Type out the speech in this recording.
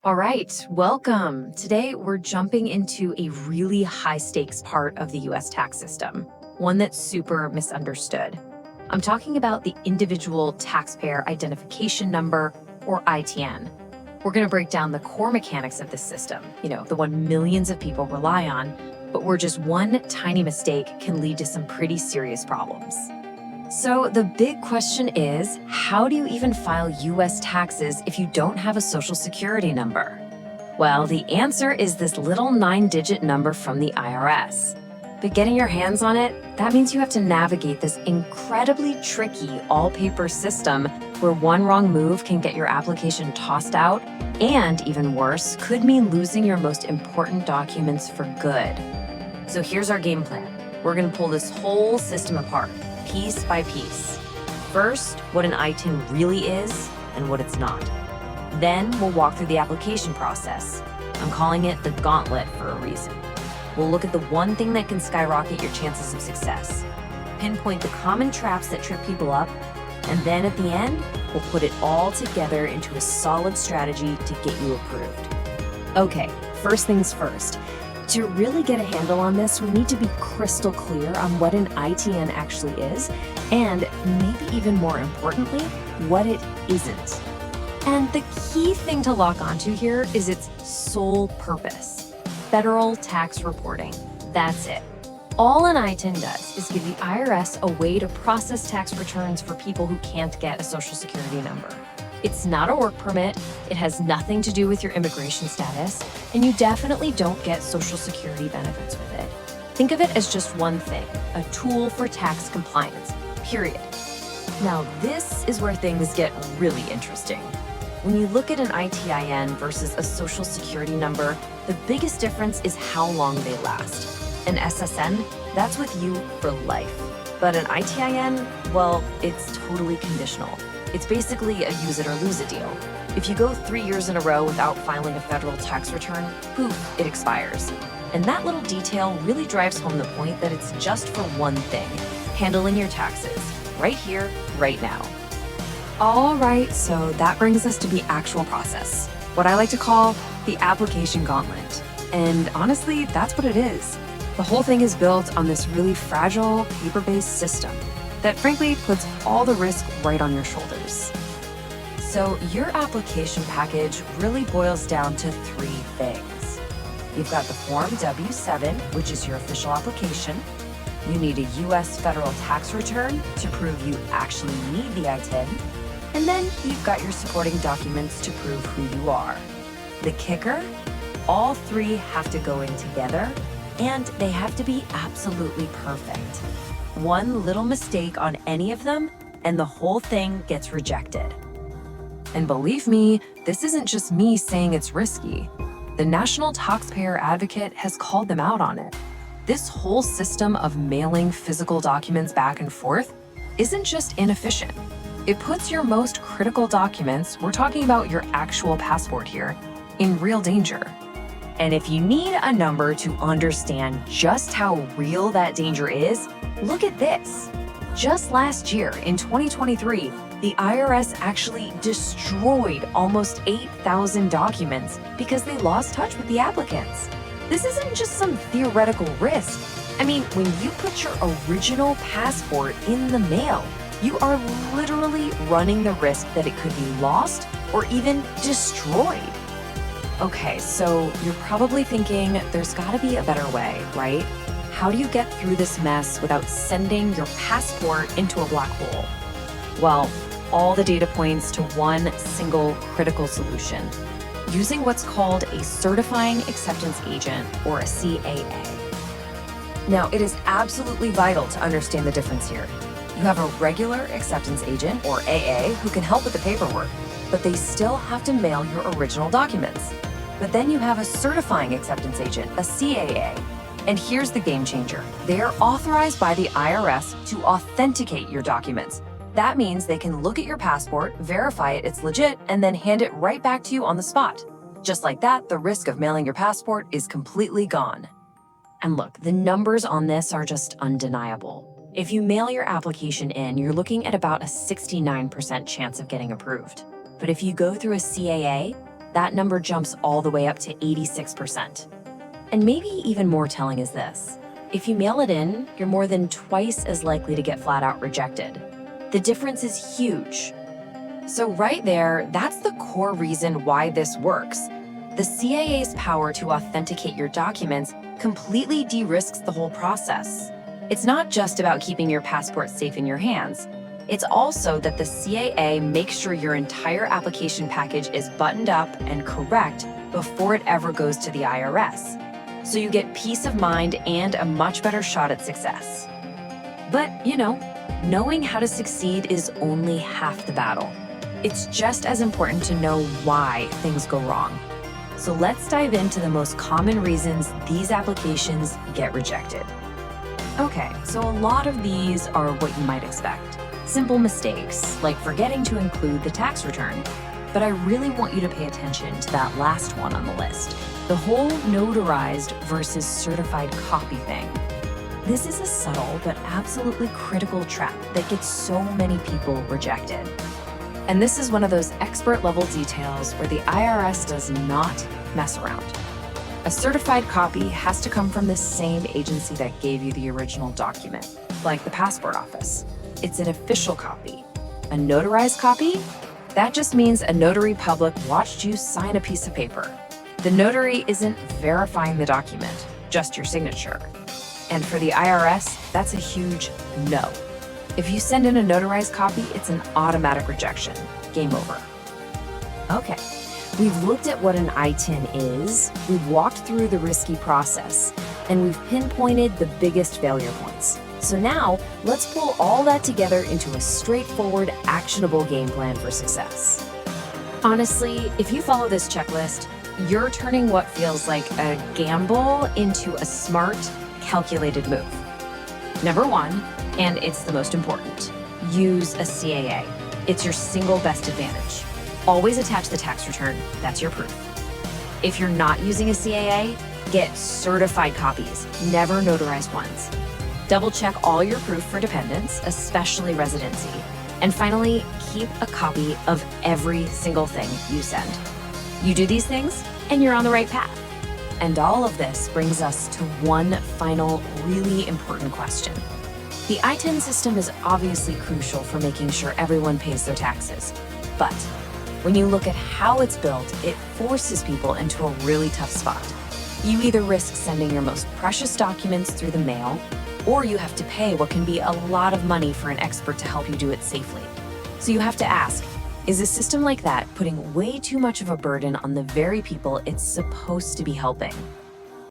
All right, welcome. Today, we're jumping into a really high-stakes part of the US tax system, one that's super misunderstood. I'm talking about the Individual Taxpayer Identification Number, or ITN. We're going to break down the core mechanics of this system, the one millions of people rely on, but where just one tiny mistake can lead to some pretty serious problems. So the big question is, how do you even file US taxes if you don't have a Social Security number? Well, the answer is this little 9-digit number from the IRS. But getting your hands on it, that means you have to navigate this incredibly tricky all-paper system where one wrong move can get your application tossed out, and even worse, could mean losing your most important documents for good. So here's our game plan. We're going to pull this whole system apart, piece by piece. First, what an ITIN really is and what it's not. Then we'll walk through the application process. I'm calling it the gauntlet for a reason. We'll look at the one thing that can skyrocket your chances of success, pinpoint the common traps that trip people up, and then at the end, we'll put it all together into a solid strategy to get you approved. Okay, first things first. To really get a handle on this, we need to be crystal clear on what an ITN actually is, and maybe even more importantly, what it isn't. And the key thing to lock onto here is its sole purpose: federal tax reporting. That's it. All an ITIN does is give the IRS a way to process tax returns for people who can't get a Social Security number. It's not a work permit, it has nothing to do with your immigration status, and you definitely don't get Social Security benefits with it. Think of it as just one thing, a tool for tax compliance, period. Now, this is where things get really interesting. When you look at an ITIN versus a Social Security number, the biggest difference is how long they last. An SSN, that's with you for life. But an ITIN, well, it's totally conditional. It's basically a use it or lose it deal. If you go 3 years in a row without filing a federal tax return, poof, it expires. And that little detail really drives home the point that it's just for one thing: handling your taxes, right here, right now. All right, so that brings us to the actual process, what I like to call the application gauntlet. And honestly, that's what it is. The whole thing is built on this really fragile, paper-based system that frankly puts all the risk right on your shoulders. So your application package really boils down to 3 things. You've got the Form W-7, which is your official application. You need a US federal tax return to prove you actually need the ITIN. And then you've got your supporting documents to prove who you are. The kicker? All 3 have to go in together, and they have to be absolutely perfect. One little mistake on any of them, and the whole thing gets rejected. And believe me, this isn't just me saying it's risky. The National Taxpayer Advocate has called them out on it. This whole system of mailing physical documents back and forth isn't just inefficient. It puts your most critical documents, we're talking about your actual passport here, in real danger. And if you need a number to understand just how real that danger is, look at this. Just last year, in 2023, the IRS actually destroyed almost 8,000 documents because they lost touch with the applicants. This isn't just some theoretical risk. I mean, when you put your original passport in the mail, you are literally running the risk that it could be lost or even destroyed. Okay, so you're probably thinking there's gotta be a better way, right? How do you get through this mess without sending your passport into a black hole? Well, all the data points to one single critical solution, using what's called a certifying acceptance agent, or a CAA. Now, it is absolutely vital to understand the difference here. You have a regular acceptance agent, or AA, who can help with the paperwork, but they still have to mail your original documents. But then you have a certifying acceptance agent, a CAA. And here's the game changer. They're authorized by the IRS to authenticate your documents. That means they can look at your passport, verify it's legit, and then hand it right back to you on the spot. Just like that, the risk of mailing your passport is completely gone. And look, the numbers on this are just undeniable. If you mail your application in, you're looking at about a 69% chance of getting approved. But if you go through a CAA, that number jumps all the way up to 86%. And maybe even more telling is this. If you mail it in, you're more than twice as likely to get flat out rejected. The difference is huge. So right there, that's the core reason why this works. The CAA's power to authenticate your documents completely de-risks the whole process. It's not just about keeping your passport safe in your hands. It's also that the CAA makes sure your entire application package is buttoned up and correct before it ever goes to the IRS. So you get peace of mind and a much better shot at success. But, knowing how to succeed is only half the battle. It's just as important to know why things go wrong. So let's dive into the most common reasons these applications get rejected. Okay, so a lot of these are what you might expect. Simple mistakes, like forgetting to include the tax return. But I really want you to pay attention to that last one on the list, the whole notarized versus certified copy thing. This is a subtle but absolutely critical trap that gets so many people rejected. And this is one of those expert-level details where the IRS does not mess around. A certified copy has to come from the same agency that gave you the original document, like the passport office. It's an official copy. A notarized copy? That just means a notary public watched you sign a piece of paper. The notary isn't verifying the document, just your signature. And for the IRS, that's a huge no. If you send in a notarized copy, it's an automatic rejection. Game over. Okay, we've looked at what an ITIN is, we've walked through the risky process, and we've pinpointed the biggest failure points. So now, let's pull all that together into a straightforward, actionable game plan for success. Honestly, if you follow this checklist, you're turning what feels like a gamble into a smart, calculated move. Number one, and it's the most important, use a CAA. It's your single best advantage. Always attach the tax return, that's your proof. If you're not using a CAA, get certified copies, never notarized ones. Double check all your proof for dependents, especially residency. And finally, keep a copy of every single thing you send. You do these things, and you're on the right path. And all of this brings us to one final, really important question. The ITIN system is obviously crucial for making sure everyone pays their taxes. But when you look at how it's built, it forces people into a really tough spot. You either risk sending your most precious documents through the mail, or you have to pay what can be a lot of money for an expert to help you do it safely. So you have to ask, is a system like that putting way too much of a burden on the very people it's supposed to be helping?